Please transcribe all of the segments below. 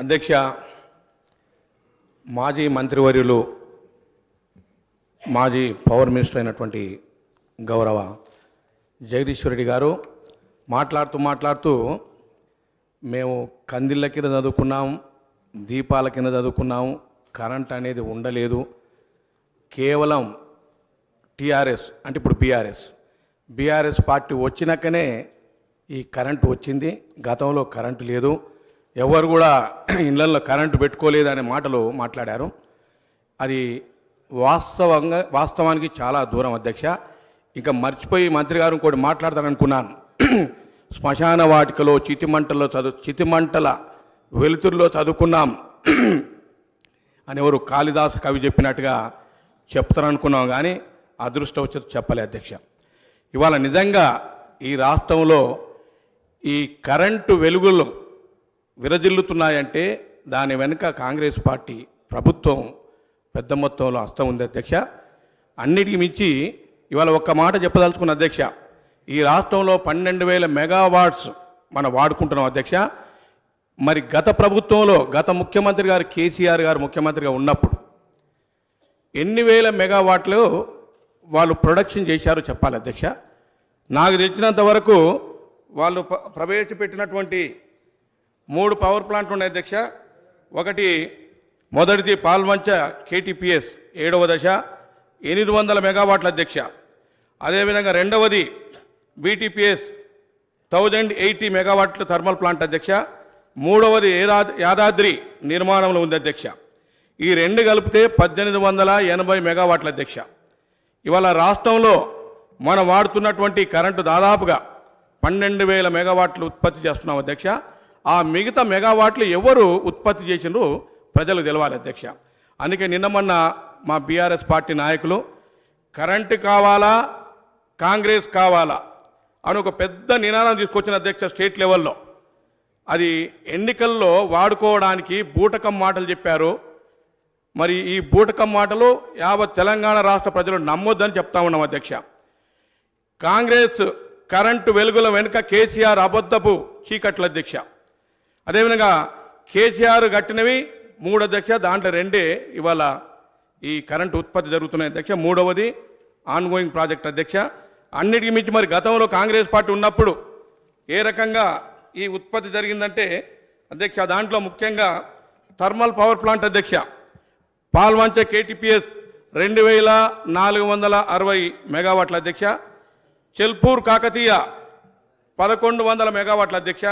అధ్యక్ష, మాజీ మంత్రివర్యులు మాజీ పవర్ మినిస్టర్ అయినటువంటి గౌరవ జగదీశ్వర్ రెడ్డి గారు మాట్లాడుతూ మేము కందిళ్ళ కింద చదువుకున్నాం, దీపాల కింద చదువుకున్నాం, కరెంట్ అనేది ఉండలేదు, కేవలం టీఆర్ఎస్ అంటే ఇప్పుడు బీఆర్ఎస్ పార్టీ వచ్చినాకనే ఈ కరెంటు వచ్చింది, గతంలో కరెంటు లేదు, ఎవరు కూడా ఇళ్లలో కరెంటు పెట్టుకోలేదు అనే మాటలు మాట్లాడారు. అది వాస్తవానికి చాలా దూరం అధ్యక్ష. ఇంకా మర్చిపోయి మంత్రి గారు ఇంకోటి మాట్లాడతారనుకున్నాను. శ్మశాన వాటికలో చితిమంటల వెలుతురులో చదువుకున్నాం అని ఎవరు కాళిదాసు కవి చెప్పినట్టుగా చెప్తారనుకున్నాం, కానీ అదృష్టవశాత్తు చెప్పలే అధ్యక్ష. ఇవాళ నిజంగా ఈ రాష్ట్రంలో ఈ కరెంటు వెలుగులు విరజిల్లుతున్నాయంటే దాని వెనుక కాంగ్రెస్ పార్టీ ప్రభుత్వం పెద్ద మొత్తంలో హస్తం ఉంది అధ్యక్ష. అన్నిటికీ మించి ఇవాళ ఒక్క మాట చెప్పదలుచుకున్న అధ్యక్ష, ఈ రాష్ట్రంలో 12,000 మెగావాట్స్ మనం వాడుకుంటున్నాం అధ్యక్ష. మరి గత ప్రభుత్వంలో గత ముఖ్యమంత్రి గారు కేసీఆర్ గారు ముఖ్యమంత్రిగా ఉన్నప్పుడు ఎన్ని వేల మెగావాట్లు వాళ్ళు ప్రొడక్షన్ చేశారో చెప్పాలి అధ్యక్ష. నాకు తెలిసినంత వరకు వాళ్ళు ప్రవేశపెట్టినటువంటి 3 పవర్ ప్లాంట్లు ఉన్నాయి అధ్యక్ష. ఒకటి మొదటిది పాల్వంచ కేటీపీఎస్ 7వ దశ 800 మెగావాట్ల అధ్యక్ష. అదేవిధంగా రెండవది బీటీపీఎస్ 1080 మెగావాట్ల థర్మల్ ప్లాంట్ అధ్యక్ష. మూడవది యాదాద్రి నిర్మాణంలో ఉంది అధ్యక్ష. ఈ రెండు కలిపితే 1880 మెగావాట్ల అధ్యక్ష. ఇవాళ రాష్ట్రంలో మనం వాడుతున్నటువంటి కరెంటు దాదాపుగా 12,000 మెగావాట్లు ఉత్పత్తి చేస్తున్నాం అధ్యక్ష. ఆ మిగతా మెగావాట్లు ఎవరు ఉత్పత్తి చేసినారో ప్రజలకు తెలవాలి అధ్యక్ష. అందుకే నిన్న మొన్న మా బీఆర్ఎస్ పార్టీ నాయకులు కరెంటు కావాలా కాంగ్రెస్ కావాలా అని ఒక పెద్ద నినాదం తీసుకొచ్చిన అధ్యక్ష స్టేట్ లెవెల్లో. అది ఎన్నికల్లో వాడుకోవడానికి బూటకం మాటలు చెప్పారు. మరి ఈ బూటకం మాటలు యావత్ తెలంగాణ రాష్ట్ర ప్రజలు నమ్మొద్దని చెప్తా ఉన్నాం అధ్యక్ష. కాంగ్రెస్ కరెంటు వెలుగుల వెనుక కేసీఆర్ అబద్ధపు చీకట్ల అధ్యక్ష. అదేవిధంగా కేసీఆర్ కట్టినవి 3 అధ్యక్ష, దాంట్లో 2 ఇవాళ ఈ కరెంటు ఉత్పత్తి జరుగుతున్నాయి అధ్యక్ష. మూడవది ఆన్గోయింగ్ ప్రాజెక్ట్ అధ్యక్ష. అన్నిటికీ మించి మరి గతంలో కాంగ్రెస్ పార్టీ ఉన్నప్పుడు ఏ రకంగా ఈ ఉత్పత్తి జరిగిందంటే అధ్యక్ష, దాంట్లో ముఖ్యంగా థర్మల్ పవర్ ప్లాంట్ అధ్యక్ష పాల్వంచ కేటీపీఎస్ 2,460 మెగావాట్ల అధ్యక్ష. చెల్పూర్ కాకతీయ 1,100 మెగావాట్ల అధ్యక్ష.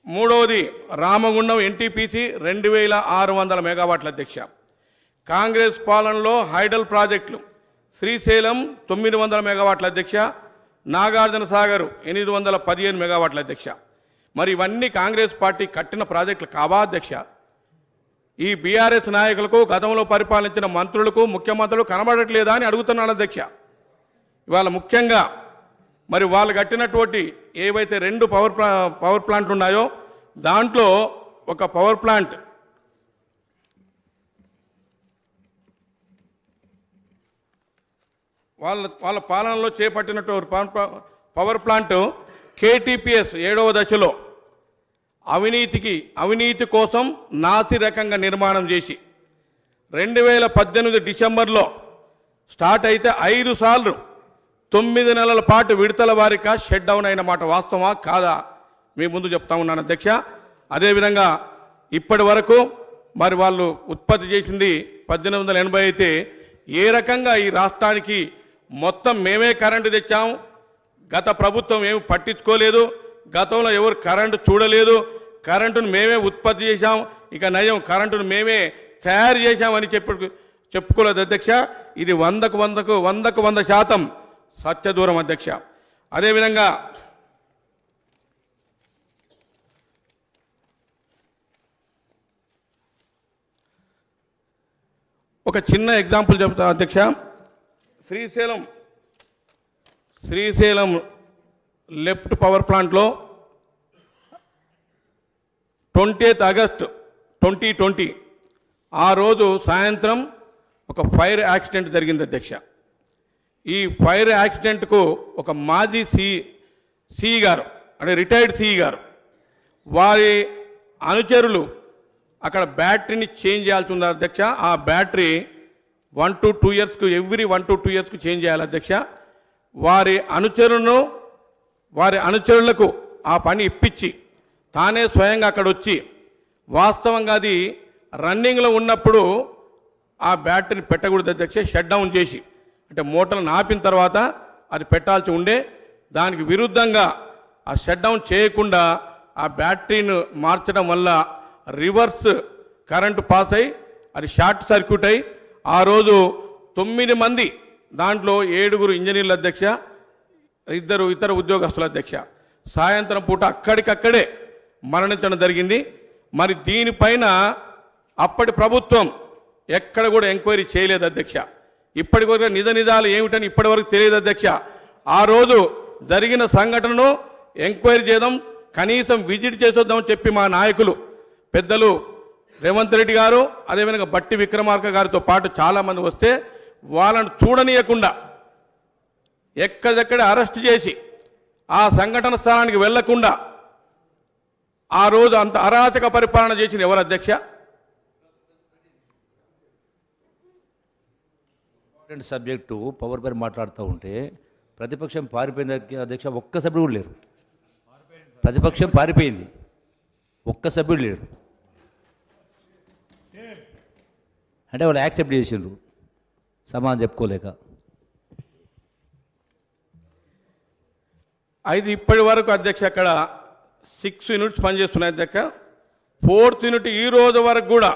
మూడవది రామగుండం ఎన్టీపీసీ 2,600 మెగావాట్ల అధ్యక్ష. కాంగ్రెస్ పాలనలో హైడల్ ప్రాజెక్టులు శ్రీశైలం 900 మెగావాట్ల అధ్యక్ష. నాగార్జున సాగర్ 815 మెగావాట్ల అధ్యక్ష. మరి ఇవన్నీ కాంగ్రెస్ పార్టీ కట్టిన ప్రాజెక్టులు కావా అధ్యక్ష? ఈ బీఆర్ఎస్ నాయకులకు గతంలో పరిపాలించిన మంత్రులకు ముఖ్యమంత్రులు కనబడట్లేదా అని అడుగుతున్నాను అధ్యక్ష. ఇవాళ ముఖ్యంగా మరి వాళ్ళు కట్టినటువంటి ఏవైతే 2 పవర్ ప్లాంట్లు ఉన్నాయో దాంట్లో ఒక పవర్ ప్లాంట్ వాళ్ళ పాలనలో చేపట్టినటువంటి పవర్ ప్లాంట్ కేటీపీఎస్ 7వ దశలో అవినీతి కోసం నాసి రకంగా నిర్మాణం చేసి 2018 డిసెంబర్లో స్టార్ట్ అయితే 5 సార్లు 9 నెలల పాటు విడతల వారిగా షట్ డౌన్ అయిన మాట వాస్తవమా కాదా మీ ముందు చెప్తా ఉన్నాను అధ్యక్ష. అదేవిధంగా ఇప్పటి వరకు మరి వాళ్ళు ఉత్పత్తి చేసింది 1880 అయితే ఏ రకంగా ఈ రాష్ట్రానికి మొత్తం మేమే కరెంటు తెచ్చాం, గత ప్రభుత్వం ఏమి పట్టించుకోలేదు, గతంలో ఎవరు కరెంటు చూడలేదు, కరెంటును మేమే ఉత్పత్తి చేశాం, ఇక నయం కరెంటును మేమే తయారు చేశామని చెప్పుకోలేదు అధ్యక్ష. ఇది 100% సత్యదూరం అధ్యక్ష. అదేవిధంగా ఒక చిన్న ఎగ్జాంపుల్ చెప్తా అధ్యక్ష. శ్రీశైలం లెఫ్ట్ పవర్ ప్లాంట్లో 20th ఆగస్ట్ 2020 ఆ రోజు సాయంత్రం ఒక ఫైర్ యాక్సిడెంట్ జరిగింది అధ్యక్ష. ఈ ఫైర్ యాక్సిడెంట్కు ఒక మాజీ సిఈ గారు అంటే రిటైర్డ్ సిఈ గారు వారి అనుచరులు అక్కడ బ్యాటరీని చేంజ్ చేయాల్సి ఉంది అధ్యక్ష. ఆ బ్యాటరీ 1 to 2 ఇయర్స్కు ఎవ్రీ 1 to 2 ఇయర్స్కు చేంజ్ చేయాలి అధ్యక్ష. వారి అనుచరులకు ఆ పని ఇప్పించి తానే స్వయంగా అక్కడ వచ్చి వాస్తవంగా అది రన్నింగ్లో ఉన్నప్పుడు ఆ బ్యాటరీని పెట్టకూడదు అధ్యక్ష. షట్ డౌన్ చేసి అంటే మోటార్లను ఆపిన తర్వాత అది పెట్టాల్సి ఉండే, దానికి విరుద్ధంగా ఆ షట్ డౌన్ చేయకుండా ఆ బ్యాటరీని మార్చడం వల్ల రివర్స్ కరెంటు పాస్ అయ్యి అది షార్ట్ సర్క్యూట్ అయ్యి ఆ రోజు 9 మంది, దాంట్లో 7 ఇంజనీర్ల అధ్యక్ష, 2 ఇతర ఉద్యోగస్తుల అధ్యక్ష, సాయంత్రం పూట అక్కడికక్కడే మరణించడం జరిగింది. మరి దీనిపైన అప్పటి ప్రభుత్వం ఎక్కడ కూడా ఎంక్వైరీ చేయలేదు అధ్యక్ష. ఇప్పటి వరకు నిజాలు ఏమిటని ఇప్పటివరకు తెలియదు అధ్యక్ష. ఆ రోజు జరిగిన సంఘటనను ఎంక్వైరీ చేద్దాం, కనీసం విజిట్ చేసొద్దామని చెప్పి మా నాయకులు పెద్దలు రేవంత్ రెడ్డి గారు, అదేవిధంగా బట్టి విక్రమార్క గారితో పాటు చాలామంది వస్తే వాళ్ళను చూడనీయకుండా ఎక్కడెక్కడ అరెస్ట్ చేసి ఆ సంఘటన స్థానానికి వెళ్లకుండా ఆ రోజు అంత అరాచక పరిపాలన చేసింది ఎవరు అధ్యక్ష? సబ్జెక్టు పవర్ పైన మాట్లాడుతూ ఉంటే ప్రతిపక్షం పారిపోయింది అధ్యక్ష. ఒక్క సభ్యుడు కూడా లేరు. ప్రతిపక్షం పారిపోయింది, ఒక్క సభ్యుడు లేరు. అంటే వాళ్ళు యాక్సెప్ట్ చేసిండ్రు సమాధానం చెప్పుకోలేక. అయితే ఇప్పటి వరకు అధ్యక్ష అక్కడ 6 యూనిట్స్ పనిచేస్తున్నాయి అధ్యక్ష. 4th యూనిట్ ఈ రోజు వరకు కూడా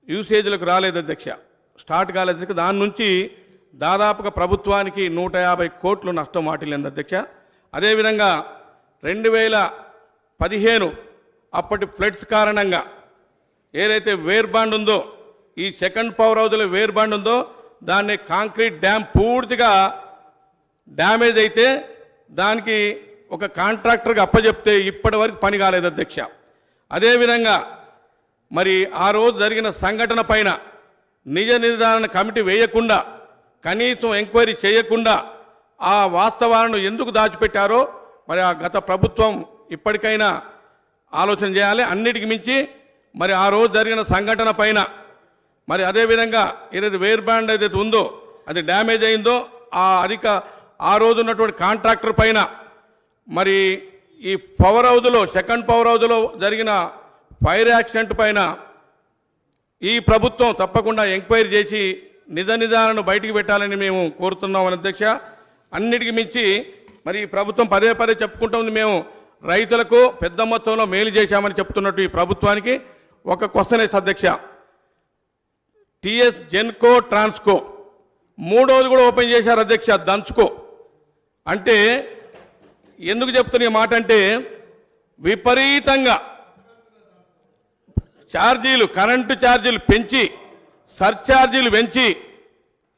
యూసేజ్లకు రాలేదు అధ్యక్ష, స్టార్ట్ కాలేదు అధ్యక్ష. దాని నుంచి దాదాపుగా ప్రభుత్వానికి 150 కోట్లు నష్టం వాటిల్లింది అధ్యక్ష. అదేవిధంగా 2015 అప్పటి ఫ్లడ్స్ కారణంగా ఏదైతే వేర్ బాండ్ ఉందో, ఈ సెకండ్ పవర్ హౌస్లో వేర్ బాండ్ ఉందో, దాన్ని కాంక్రీట్ డ్యామ్ పూర్తిగా డ్యామేజ్ అయితే దానికి ఒక కాంట్రాక్టర్కి అప్పచెప్తే ఇప్పటి వరకు పని కాలేదు అధ్యక్ష. అదేవిధంగా మరి ఆ రోజు జరిగిన సంఘటన పైన నిజ నిర్ధారణ కమిటీ వేయకుండా, కనీసం ఎంక్వైరీ చేయకుండా ఆ వాస్తవాలను ఎందుకు దాచిపెట్టారో మరి ఆ గత ప్రభుత్వం ఇప్పటికైనా ఆలోచన చేయాలి. అన్నిటికి మించి మరి ఆ రోజు జరిగిన సంఘటన పైన మరి అదేవిధంగా ఏదైతే వేర్ బ్యాండ్ ఏదైతే ఉందో అది డ్యామేజ్ అయిందో ఆ రోజు ఉన్నటువంటి కాంట్రాక్టర్ పైన మరి ఈ పవర్ హౌస్లో సెకండ్ పవర్ హౌస్లో జరిగిన ఫైర్ యాక్సిడెంట్ పైన ఈ ప్రభుత్వం తప్పకుండా ఎంక్వైరీ చేసి నిజ నిజాలను బయటికి పెట్టాలని మేము కోరుతున్నాం అధ్యక్ష. అన్నిటికీ మించి మరి ఈ ప్రభుత్వం పదే చెప్పుకుంటుంది, మేము రైతులకు పెద్ద మొత్తంలో మేలు చేశామని చెప్తున్నట్టు ఈ ప్రభుత్వానికి ఒక క్వశ్చన్ వేసి అధ్యక్ష. టీఎస్ జెన్కో ట్రాన్స్కో 3వ కూడా ఓపెన్ చేశారు అధ్యక్ష, దంచుకో. అంటే ఎందుకు చెప్తున్న ఈ మాట అంటే విపరీతంగా ఛార్జీలు, కరెంటు ఛార్జీలు పెంచి, సర్ఛార్జీలు పెంచి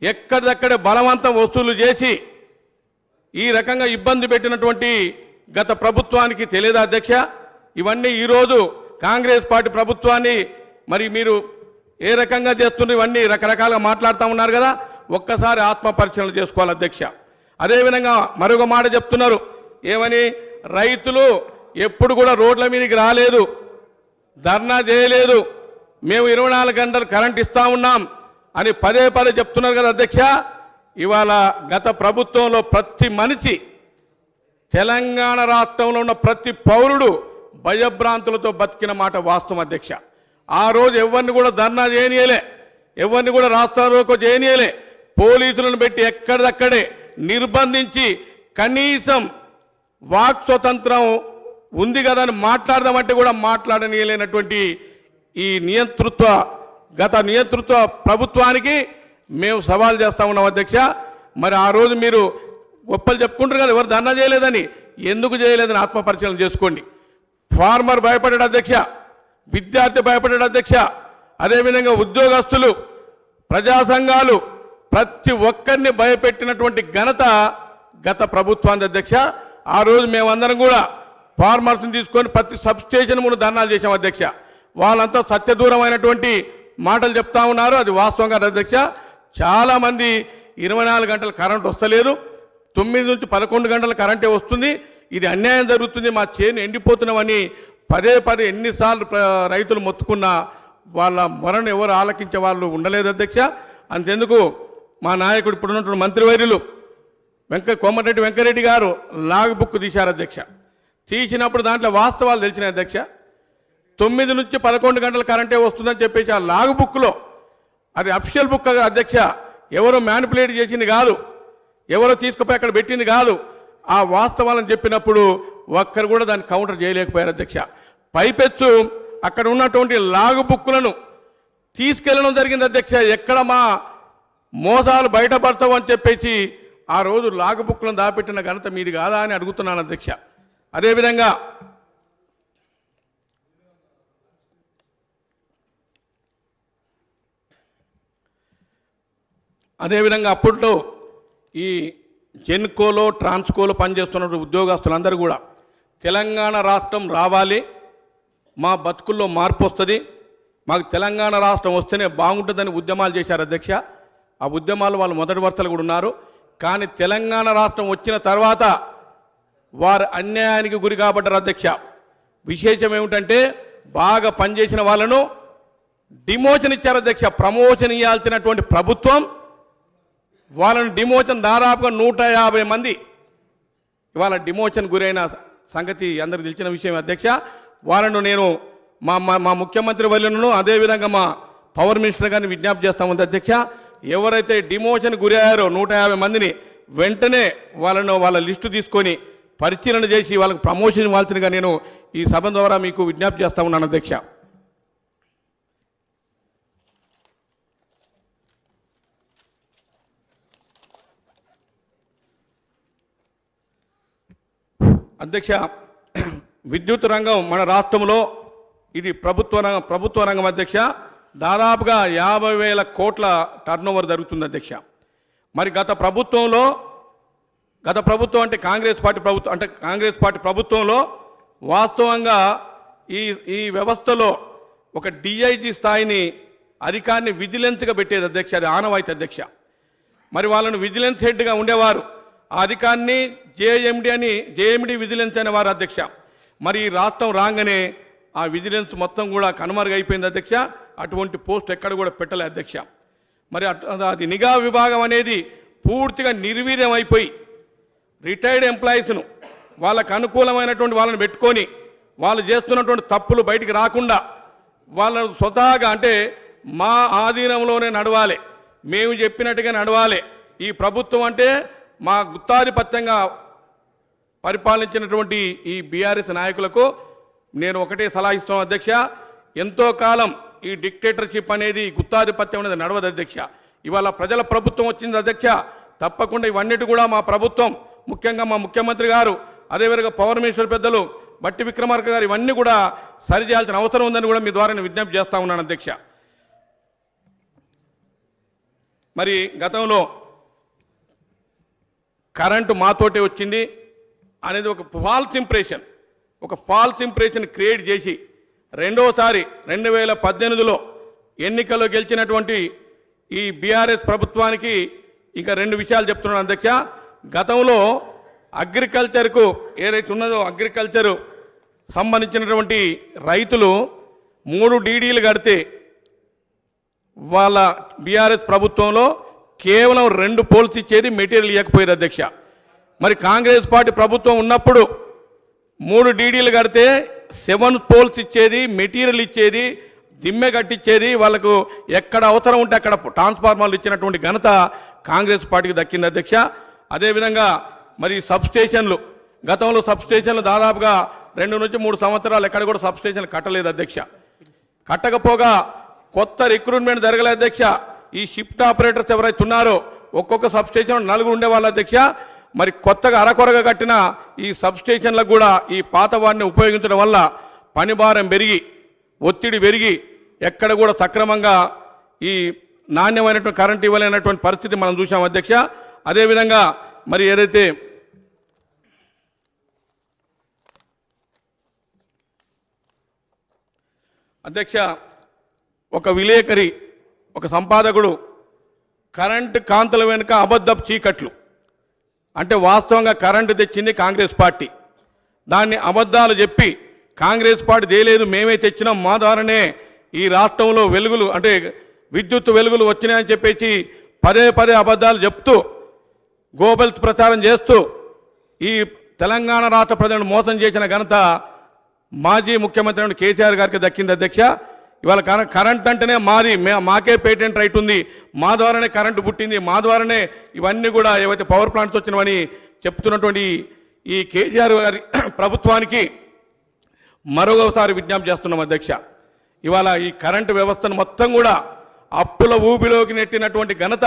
ఎక్కడిదక్కడే బలవంతం వసూలు చేసి ఈ రకంగా ఇబ్బంది పెట్టినటువంటి గత ప్రభుత్వానికి తెలియదా అధ్యక్ష? ఇవన్నీ ఈరోజు కాంగ్రెస్ పార్టీ ప్రభుత్వాన్ని మరి మీరు ఏ రకంగా చేస్తున్నారు, ఇవన్నీ రకరకాలుగా మాట్లాడుతూ ఉన్నారు కదా, ఒక్కసారి ఆత్మపరిశీలన చేసుకోవాలి అధ్యక్ష. అదేవిధంగా మరొక మాట చెప్తున్నారు, ఏమని? రైతులు ఎప్పుడు కూడా రోడ్ల మీదకి రాలేదు, ధర్నా చేయలేదు, మేము 24 గంటలు కరెంట్ ఇస్తా ఉన్నాం అని పదే చెప్తున్నారు కదా అధ్యక్ష. ఇవాళ గత ప్రభుత్వంలో ప్రతి మనిషి, తెలంగాణ రాష్ట్రంలో ఉన్న ప్రతి పౌరుడు భయభ్రాంతులతో బతికిన మాట వాస్తవం అధ్యక్ష. ఆ రోజు ఎవరిని కూడా ధర్నా చేయనీయలే, ఎవరిని కూడా రాష్ట్రాలకు చేయనీయలే, పోలీసులను పెట్టి ఎక్కడిదక్కడే నిర్బంధించి కనీసం వాక్ స్వతంత్రం ఉంది కదా అని మాట్లాడదామంటే కూడా మాట్లాడనీయలేనటువంటి ఈ గత నియంతృత్వ ప్రభుత్వానికి మేము సవాల్ చేస్తా ఉన్నాం అధ్యక్ష. మరి ఆ రోజు మీరు గొప్పలు చెప్పుకుంటారు కదా, ఎవరు ధర్నా చేయలేదని, ఎందుకు చేయలేదని ఆత్మపరిశీలన చేసుకోండి. ఫార్మర్ భయపడ్డాడు అధ్యక్ష, విద్యార్థి భయపడ్డాడు అధ్యక్ష, అదేవిధంగా ఉద్యోగస్తులు, ప్రజా సంఘాలు, ప్రతి ఒక్కరిని భయపెట్టినటువంటి ఘనత గత ప్రభుత్వానికి అధ్యక్ష. ఆ రోజు మేమందరం కూడా ఫార్మర్స్ని తీసుకొని ప్రతి సబ్స్టేషన్ ముందు ధర్నాలు చేశాం అధ్యక్ష. వాళ్ళంతా సత్యదూరమైనటువంటి మాటలు చెప్తా ఉన్నారు, అది వాస్తవంగా అధ్యక్ష. చాలామంది 24 గంటలు కరెంట్ వస్తలేదు, 9 నుంచి 11 గంటల కరెంటే వస్తుంది. ఇది అన్యాయం జరుగుతుంది, మా చేను ఎండిపోతున్నామని పదే పదే ఎన్నిసార్లు రైతులు మొత్తుకున్నా వాళ్ళ మొరను ఎవరు ఆలకించే వాళ్ళు ఉండలేదు అధ్యక్ష. అంతెందుకు మా నాయకుడు ఇప్పుడున్నటువంటి మంత్రివర్యులు కోమటిరెడ్డి వెంకరెడ్డి గారు లాగ్ బుక్ తీశారు అధ్యక్ష. తీసినప్పుడు దాంట్లో వాస్తవాలు తెలిసినాయి అధ్యక్ష. 9 నుంచి 11 గంటల కరెంటే వస్తుందని చెప్పేసి ఆ లాగ్ బుక్లో, అది అఫిషియల్ బుక్ అధ్యక్ష, ఎవరో మ్యానిపులేట్ చేసింది కాదు, ఎవరో తీసుకుపోయి అక్కడ పెట్టింది కాదు. ఆ వాస్తవాలను చెప్పినప్పుడు ఒక్కరు కూడా దాన్ని కౌంటర్ చేయలేకపోయారు అధ్యక్ష. పైపెచ్చు అక్కడ ఉన్నటువంటి లాగు బుక్కులను తీసుకెళ్ళడం జరిగింది అధ్యక్ష. ఎక్కడ మా మోసాలు బయటపడతావు అని చెప్పేసి ఆ రోజు లాగు బుక్కులను దాపెట్టిన ఘనత మీది కాదా అని అడుగుతున్నాను అధ్యక్ష. అదేవిధంగా అప్పట్లో ఈ జెన్కోలో ట్రాన్స్కోలో పనిచేస్తున్న ఉద్యోగస్తులందరూ కూడా తెలంగాణ రాష్ట్రం రావాలి, మా బతుకుల్లో మార్పు వస్తుంది, మాకు తెలంగాణ రాష్ట్రం వస్తేనే బాగుంటుందని ఉద్యమాలు చేశారు అధ్యక్ష. ఆ ఉద్యమాలు వాళ్ళు మొదటి వరుసలు కూడా ఉన్నారు. కానీ తెలంగాణ రాష్ట్రం వచ్చిన తర్వాత వారు అన్యాయానికి గురి కాబడ్డారు అధ్యక్ష. విశేషం ఏమిటంటే బాగా పనిచేసిన వాళ్ళను డిమోషన్ ఇచ్చారు అధ్యక్ష. ప్రమోషన్ ఇవ్వాల్సినటువంటి ప్రభుత్వం వాళ్ళని డిమోషన్ దాదాపుగా 150 మంది ఇవాళ డిమోషన్ గురైన సంగతి అందరికి తెలిసిన విషయం అధ్యక్ష. వాళ్ళను నేను మా ముఖ్యమంత్రి వర్యులను అదేవిధంగా మా పవర్ మినిస్టర్ గారిని విజ్ఞప్తి చేస్తామంది అధ్యక్ష. ఎవరైతే డిమోషన్ గురయ్యారో 150 మందిని వెంటనే వాళ్ళ లిస్టు తీసుకొని పరిశీలన చేసి వాళ్ళకు ప్రమోషన్ ఇవ్వాల్సిందిగా నేను ఈ సభ ద్వారా మీకు విజ్ఞప్తి చేస్తా ఉన్నాను అధ్యక్ష. అధ్యక్ష, విద్యుత్ రంగం మన రాష్ట్రంలో ఇది ప్రభుత్వ రంగం అధ్యక్ష. దాదాపుగా 50,000 కోట్ల టర్నోవర్ జరుగుతుంది అధ్యక్ష. మరి గత ప్రభుత్వం అంటే కాంగ్రెస్ పార్టీ ప్రభుత్వంలో వాస్తవంగా ఈ వ్యవస్థలో ఒక డిఐజీ స్థాయిని అధికారిని విజిలెన్స్గా పెట్టేది అధ్యక్ష. అది ఆనవాయితీ అధ్యక్ష. మరి వాళ్ళను విజిలెన్స్ హెడ్గా ఉండేవారు, ఆ అధికారిని జేఎండి విజిలెన్స్ అనేవారు అధ్యక్ష. మరి ఈ రాష్ట్రం రాగానే ఆ విజిలెన్స్ మొత్తం కూడా కనుమరుగైపోయింది అధ్యక్ష. అటువంటి పోస్ట్ ఎక్కడ కూడా పెట్టలే అధ్యక్ష. మరి అది నిఘా విభాగం అనేది పూర్తిగా నిర్వీర్యం అయిపోయి రిటైర్డ్ ఎంప్లాయీస్ను వాళ్ళకు అనుకూలమైనటువంటి వాళ్ళని పెట్టుకొని వాళ్ళు చేస్తున్నటువంటి తప్పులు బయటికి రాకుండా వాళ్ళను స్వతహాగా అంటే మా ఆధీనంలోనే నడవాలి, మేము చెప్పినట్టుగా నడవాలి. ఈ ప్రభుత్వం అంటే మా గుత్తాధిపత్యంగా పరిపాలించినటువంటి ఈ బీఆర్ఎస్ నాయకులకు నేను ఒకటే సలహా ఇస్తాను అధ్యక్ష. ఎంతో కాలం ఈ డిక్టేటర్షిప్ అనేది, గుత్తాధిపత్యం అనేది నడవదు అధ్యక్ష. ఇవాళ ప్రజల ప్రభుత్వం వచ్చింది అధ్యక్ష. తప్పకుండా ఇవన్నిటి కూడా మా ప్రభుత్వం, ముఖ్యంగా మా ముఖ్యమంత్రి గారు, అదేవిధంగా పవర్ మినిస్టర్ పెద్దలు బట్టి విక్రమార్క గారు ఇవన్నీ కూడా సరిచేయాల్సిన అవసరం ఉందని కూడా మీ ద్వారా నేను విజ్ఞప్తి చేస్తా ఉన్నాను అధ్యక్ష. మరి గతంలో కరెంటు మాతోటే వచ్చింది అనేది ఒక ఫాల్స్ ఇంప్రెషన్ క్రియేట్ చేసి రెండోసారి 2018లో ఎన్నికల్లో గెలిచినటువంటి ఈ బీఆర్ఎస్ ప్రభుత్వానికి ఇంకా 2 విషయాలు చెప్తున్నాను అధ్యక్ష. గతంలో అగ్రికల్చర్కు ఏదైతే ఉన్నదో అగ్రికల్చర్ సంబంధించినటువంటి రైతులు 3 డీడీలు కడితే వాళ్ళ బీఆర్ఎస్ ప్రభుత్వంలో కేవలం 2 పోల్స్ ఇచ్చేది, మెటీరియల్ ఇవ్వకపోయేది అధ్యక్ష. మరి కాంగ్రెస్ పార్టీ ప్రభుత్వం ఉన్నప్పుడు 3 డీడీలు కడితే 7 పోల్స్ ఇచ్చేది, మెటీరియల్ ఇచ్చేది, దిమ్మె కట్టించేది, వాళ్ళకు ఎక్కడ అవసరం ఉంటే అక్కడ ట్రాన్స్ఫార్మర్లు ఇచ్చినటువంటి ఘనత కాంగ్రెస్ పార్టీకి దక్కింది అధ్యక్ష. అదేవిధంగా మరి గతంలో సబ్స్టేషన్లు దాదాపుగా 2 నుంచి 3 సంవత్సరాలు ఎక్కడ కూడా సబ్స్టేషన్లు కట్టలేదు అధ్యక్ష. కట్టకపోగా కొత్త రిక్రూట్మెంట్ జరగలేదు అధ్యక్ష. ఈ షిఫ్ట్ ఆపరేటర్స్ ఎవరైతే ఉన్నారో ఒక్కొక్క సబ్స్టేషన్ 4 ఉండేవాళ్ళు అధ్యక్ష. మరి కొత్తగా అరకొరగా కట్టిన ఈ సబ్స్టేషన్లకు కూడా ఈ పాత వారిని ఉపయోగించడం వల్ల పనిభారం పెరిగి, ఒత్తిడి పెరిగి ఎక్కడ కూడా సక్రమంగా ఈ నాణ్యమైనటువంటి కరెంట్ ఇవ్వలేనటువంటి పరిస్థితి మనం చూసాం అధ్యక్ష. అదేవిధంగా మరి ఏదైతే అధ్యక్ష ఒక విలేకరి, ఒక సంపాదకుడు కరెంటు కాంతుల వెనుక అబద్ధపు చీకట్లు అంటే వాస్తవంగా కరెంటు తెచ్చింది కాంగ్రెస్ పార్టీ, దాన్ని అబద్ధాలు చెప్పి కాంగ్రెస్ పార్టీ దేలేదు, మేమే తెచ్చినాం, మా ద్వారానే ఈ రాష్ట్రంలో వెలుగులు అంటే విద్యుత్ వెలుగులు వచ్చినాయని చెప్పేసి పదే పదే అబద్ధాలు చెప్తూ గోబెల్స్ ప్రచారం చేస్తూ ఈ తెలంగాణ రాష్ట్ర ప్రజలను మోసం చేసిన ఘనత మాజీ ముఖ్యమంత్రి కేసీఆర్ గారికి దక్కింది అధ్యక్ష. ఇవాళ కరెంట్ అంటేనే మాకే పేటెంట్ రైట్ ఉంది, మా ద్వారానే కరెంటు పుట్టింది, మా ద్వారానే ఇవన్నీ కూడా ఏవైతే పవర్ ప్లాంట్స్ వచ్చినవని చెప్తున్నటువంటి ఈ కేసీఆర్ గారి ప్రభుత్వానికి మరొకసారి విజ్ఞప్తి చేస్తున్నాం అధ్యక్ష. ఇవాళ ఈ కరెంటు వ్యవస్థను మొత్తం కూడా అప్పుల ఊబిలోకి నెట్టినటువంటి ఘనత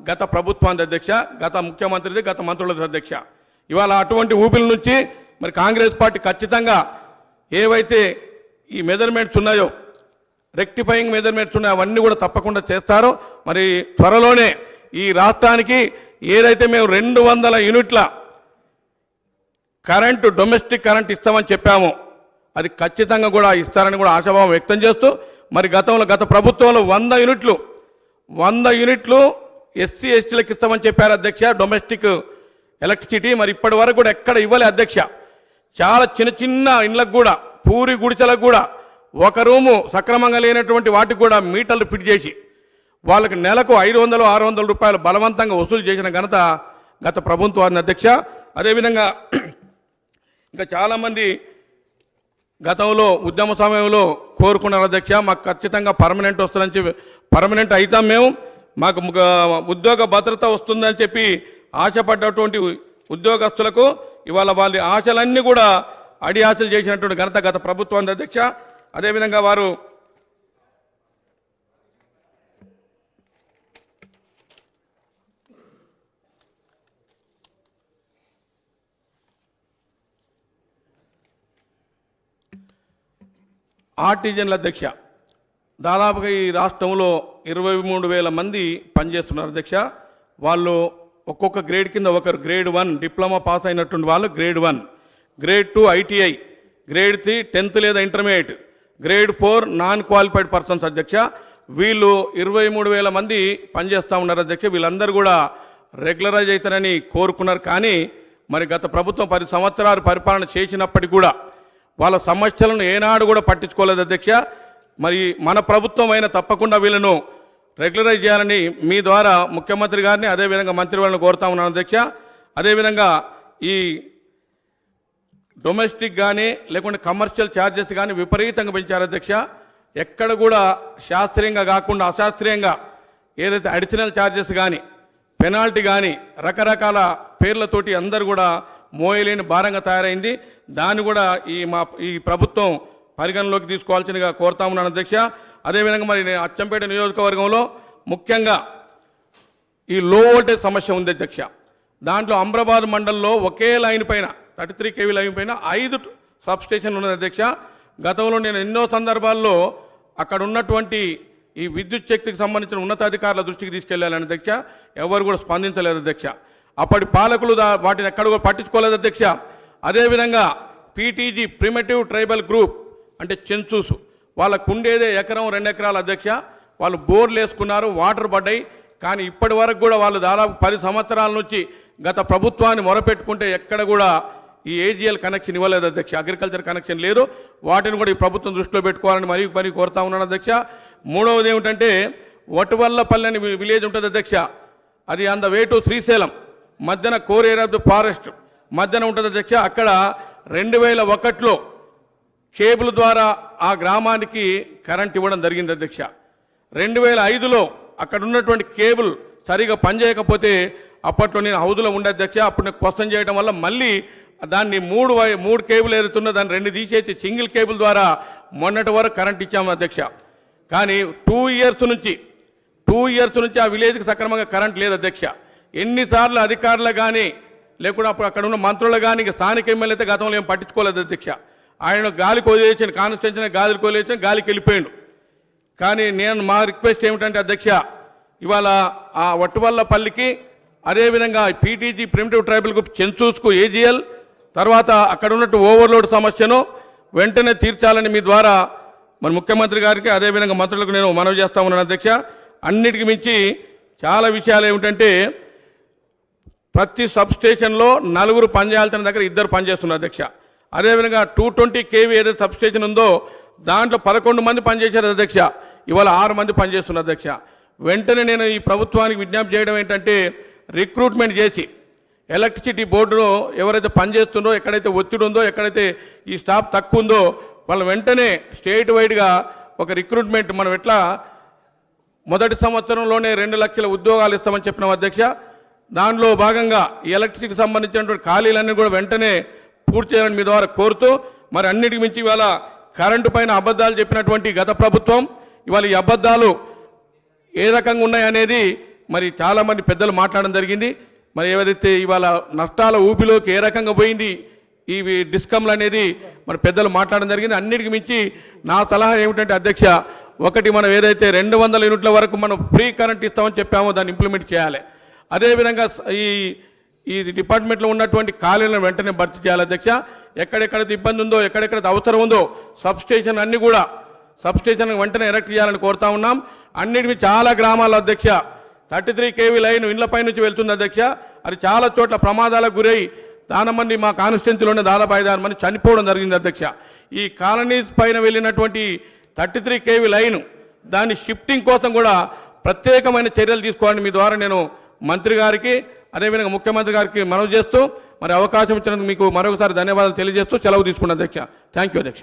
గత ప్రభుత్వానికి అధ్యక్ష, గత ముఖ్యమంత్రిది, గత మంత్రులది అధ్యక్ష. ఇవాళ అటువంటి ఊబిల నుంచి మరి కాంగ్రెస్ పార్టీ ఖచ్చితంగా ఏవైతే ఈ మెజర్మెంట్స్ ఉన్నాయో, రెక్టిఫైయింగ్ మెజర్మెంట్స్ ఉన్నాయో అవన్నీ కూడా తప్పకుండా చేస్తారో. మరి త్వరలోనే ఈ రాష్ట్రానికి ఏదైతే మేము 200 యూనిట్ల కరెంటు డొమెస్టిక్ కరెంట్ ఇస్తామని చెప్పామో అది ఖచ్చితంగా కూడా ఇస్తారని కూడా ఆశాభావం వ్యక్తం చేస్తూ, మరి గత ప్రభుత్వంలో 100 యూనిట్లు ఎస్సీ ఎస్టీలకు ఇస్తామని చెప్పారు అధ్యక్ష డొమెస్టిక్ ఎలక్ట్రిసిటీ. మరి ఇప్పటి వరకు కూడా ఎక్కడ ఇవ్వలే అధ్యక్ష. చాలా చిన్న ఇండ్లకు కూడా, పూరి గుడిసెలకు కూడా ఒక రూము సక్రమంగా లేనటువంటి వాటికి కూడా మీటర్లు ఫిట్ చేసి వాళ్ళకి నెలకు 500-600 రూపాయలు బలవంతంగా వసూలు చేసిన ఘనత గత ప్రభుత్వాన్ని అధ్యక్ష. అదేవిధంగా ఇంకా చాలామంది గతంలో ఉద్యమ సమయంలో కోరుకున్నారు అధ్యక్ష, మాకు ఖచ్చితంగా పర్మనెంట్ వస్తుందని చెప్పి, పర్మనెంట్ అవుతాం మేము, మాకు ఉద్యోగ భద్రత వస్తుందని చెప్పి ఆశపడ్డటువంటి ఉద్యోగస్తులకు ఇవాళ వాళ్ళ ఆశలన్నీ కూడా అడి ఆశలు చేసినటువంటి ఘనత గత ప్రభుత్వాన్ని అధ్యక్ష. అదేవిధంగా వారు ఆర్టిజన్ల అధ్యక్ష, దాదాపుగా ఈ రాష్ట్రంలో 23,000 మంది పనిచేస్తున్నారు అధ్యక్ష. వాళ్ళు ఒక్కొక్క గ్రేడ్ కింద ఒకరు గ్రేడ్ 1 డిప్లొమా పాస్ అయినటువంటి వాళ్ళు grade 1, grade 2 ITI, grade 3 10th లేదా intermediate, grade 4 non qualified persons అధ్యక్ష. వీళ్ళు 23,000 మంది పనిచేస్తూ ఉన్నారు అధ్యక్ష. వీళ్ళందరూ కూడా రెగ్యులరైజ్ అవుతారని కోరుకున్నారు. కానీ మరి గత ప్రభుత్వం 10 సంవత్సరాలు పరిపాలన చేసినప్పటికీ కూడా వాళ్ళ సమస్యలను ఏనాడు కూడా పట్టించుకోలేదు అధ్యక్ష. మరి మన ప్రభుత్వం అయినా తప్పకుండా వీళ్ళను రెగ్యులరైజ్ చేయాలని మీ ద్వారా ముఖ్యమంత్రి గారిని అదేవిధంగా మంత్రి వాళ్ళని కోరుతా ఉన్నాను అధ్యక్ష. అదేవిధంగా ఈ డొమెస్టిక్ కానీ లేకుంటే కమర్షియల్ ఛార్జెస్ కానీ విపరీతంగా పెంచారు అధ్యక్ష. ఎక్కడ కూడా శాస్త్రీయంగా కాకుండా అశాస్త్రీయంగా ఏదైతే అడిషనల్ ఛార్జెస్ కానీ పెనాల్టీ కానీ రకరకాల పేర్లతోటి అందరూ కూడా మోయలేని భారంగా తయారైంది. దాన్ని కూడా ఈ ప్రభుత్వం పరిగణలోకి తీసుకోవాల్సిందిగా కోరుతా ఉన్నాను అధ్యక్ష. అదేవిధంగా మరి నేను అచ్చంపేట నియోజకవర్గంలో ముఖ్యంగా ఈ లో వోల్టేజ్ సమస్య ఉంది అధ్యక్ష. దాంట్లో అమ్రాబాద్ మండలంలో ఒకే లైన్ పైన 33 kV లైన్ పైన 5 సబ్స్టేషన్లు ఉన్నది అధ్యక్ష. గతంలో నేను ఎన్నో సందర్భాల్లో అక్కడ ఉన్నటువంటి ఈ విద్యుత్ శక్తికి సంబంధించిన ఉన్నతాధికారుల దృష్టికి తీసుకెళ్లాలని అధ్యక్ష. ఎవరు కూడా స్పందించలేదు అధ్యక్ష. అప్పటి పాలకులు వాటిని ఎక్కడ కూడా పట్టించుకోలేదు అధ్యక్ష. అదేవిధంగా పీటీజీ ప్రిమిటివ్ ట్రైబల్ గ్రూప్ అంటే చెన్సూసు వాళ్ళకు ఉండేదే 1-2 ఎకరాల అధ్యక్ష. వాళ్ళు బోర్లు వేసుకున్నారు, వాటర్ పడ్డాయి. కానీ ఇప్పటి వరకు కూడా వాళ్ళు దాదాపు 10 సంవత్సరాల నుంచి గత ప్రభుత్వాన్ని మొరపెట్టుకుంటే ఎక్కడ కూడా ఈ ఏజీఎల్ కనెక్షన్ ఇవ్వలేదు అధ్యక్ష. అగ్రికల్చర్ కనెక్షన్ లేదు. వాటిని కూడా ఈ ప్రభుత్వం దృష్టిలో పెట్టుకోవాలని మరీ కోరుతా ఉన్నాను అధ్యక్ష. మూడవది ఏమిటంటే వటువల్లపల్లి అని విలేజ్ ఉంటుంది అధ్యక్ష. అది on the way to Srisailam మధ్యన core area of the forest మధ్యన ఉంటుంది అధ్యక్ష. అక్కడ 2001లో కేబుల్ ద్వారా ఆ గ్రామానికి కరెంట్ ఇవ్వడం జరిగింది అధ్యక్ష. 2005లో అక్కడ ఉన్నటువంటి కేబుల్ సరిగా పనిచేయకపోతే అప్పట్లో నేను హౌదులో ఉండే అధ్యక్ష. అప్పుడు నేను క్వశ్చన్ చేయడం వల్ల మళ్ళీ దాన్ని మూడు కేబుల్ ఏరుతున్న దాన్ని 2 తీసేసి సింగిల్ కేబుల్ ద్వారా మొన్నటి వరకు కరెంట్ ఇచ్చాము అధ్యక్ష. కానీ 2 ఇయర్స్ నుంచి ఆ విలేజ్కి సక్రమంగా కరెంట్ లేదు అధ్యక్ష. ఎన్నిసార్లు అధికారులు కానీ లేకుండా అప్పుడు అక్కడ ఉన్న మంత్రులు కానీ ఇంకా స్థానిక ఎమ్మెల్యే అయితే గతంలో ఏం పట్టించుకోలేదు అధ్యక్ష. ఆయన గాలికి వదిలేసిన కాన్స్టిట్యూన్సీ గాలికి వదిలేసిన గాలికి వెళ్ళిపోయాడు. కానీ మా రిక్వెస్ట్ ఏమిటంటే అధ్యక్ష, ఇవాళ ఆ వట్టువల్లపల్లికి అదేవిధంగా పీటీజీ ప్రిమిటివ్ ట్రైబల్ గ్రూప్ చెన్సూస్కు ఏజీఎల్ తర్వాత అక్కడ ఉన్నట్టు ఓవర్లోడ్ సమస్యను వెంటనే తీర్చాలని మీ ద్వారా మన ముఖ్యమంత్రి గారికి అదేవిధంగా మంత్రులకు నేను మనవి చేస్తా ఉన్నాను అధ్యక్ష. అన్నిటికీ మించి చాలా విషయాలు ఏమిటంటే ప్రతి సబ్ స్టేషన్లో 4 పనిచేయాల్సిన దగ్గర 2 పనిచేస్తున్నారు అధ్యక్ష. అదేవిధంగా 220 kV ఏదైతే సబ్స్టేషన్ ఉందో దాంట్లో 11 మంది పనిచేశారు అధ్యక్ష. ఇవాళ 6 మంది పనిచేస్తున్నారు అధ్యక్ష. వెంటనే నేను ఈ ప్రభుత్వానికి విజ్ఞప్తి చేయడం ఏంటంటే రిక్రూట్మెంట్ చేసి ఎలక్ట్రిసిటీ బోర్డులో ఎవరైతే పనిచేస్తుందో, ఎక్కడైతే ఒత్తిడి ఉందో, ఎక్కడైతే ఈ స్టాఫ్ తక్కువ ఉందో వాళ్ళు వెంటనే స్టేట్ వైడ్గా ఒక రిక్రూట్మెంట్ మనం ఎట్లా మొదటి సంవత్సరంలోనే 2 లక్షల ఉద్యోగాలు ఇస్తామని చెప్పినాం అధ్యక్ష. దానిలో భాగంగా ఈ ఎలక్ట్రిసిటీకి సంబంధించినటువంటి ఖాళీలన్నీ కూడా వెంటనే పూర్తి చేయాలని మీ ద్వారా కోరుతూ, మరి అన్నిటికి మించి ఇవాళ కరెంటు పైన అబద్ధాలు చెప్పినటువంటి గత ప్రభుత్వం ఇవాళ ఈ అబద్ధాలు ఏ రకంగా ఉన్నాయనేది మరి చాలామంది పెద్దలు మాట్లాడడం జరిగింది. మరి ఏదైతే ఇవాళ నష్టాల ఊపిలోకి ఏ రకంగా పోయింది ఈ డిస్కమ్లు అనేది మరి పెద్దలు మాట్లాడడం జరిగింది. అన్నిటికి మించి నా సలహా ఏమిటంటే అధ్యక్ష, ఒకటి మనం ఏదైతే 200 యూనిట్ల వరకు మనం ఫ్రీ కరెంట్ ఇస్తామని చెప్పామో దాన్ని ఇంప్లిమెంట్ చేయాలి. అదేవిధంగా ఈ డిపార్ట్మెంట్లో ఉన్నటువంటి ఖాళీలను వెంటనే భర్తీ చేయాలి అధ్యక్ష. ఎక్కడెక్కడైతే ఇబ్బంది ఉందో, ఎక్కడెక్కడైతే అవసరం ఉందో సబ్స్టేషన్ అన్నీ కూడా సబ్స్టేషన్ వెంటనే ఎరెక్ట్ చేయాలని కోరుతా ఉన్నాం. అన్నిటికీ చాలా గ్రామాల అధ్యక్ష 33 kV లైన్ ఇండ్లపై నుంచి వెళ్తుంది అధ్యక్ష. అది చాలా చోట్ల ప్రమాదాలకు గురై చాలా మంది మా కాన్స్టిట్యున్సీలోనే దాదాపు 5-6 మంది చనిపోవడం జరిగింది అధ్యక్ష. ఈ కాలనీస్ పైన వెళ్ళినటువంటి 33 kV లైన్ దాని షిఫ్టింగ్ కోసం కూడా ప్రత్యేకమైన చర్యలు తీసుకోవాలని మీ ద్వారా నేను మంత్రి గారికి అదేవిధంగా ముఖ్యమంత్రి గారికి మనవి చేస్తూ మరి అవకాశం ఇచ్చినందుకు మీకు మరొకసారి ధన్యవాదాలు తెలియజేస్తూ సెలవు తీసుకున్నాను అధ్యక్ష. థ్యాంక్ యూ అధ్యక్ష.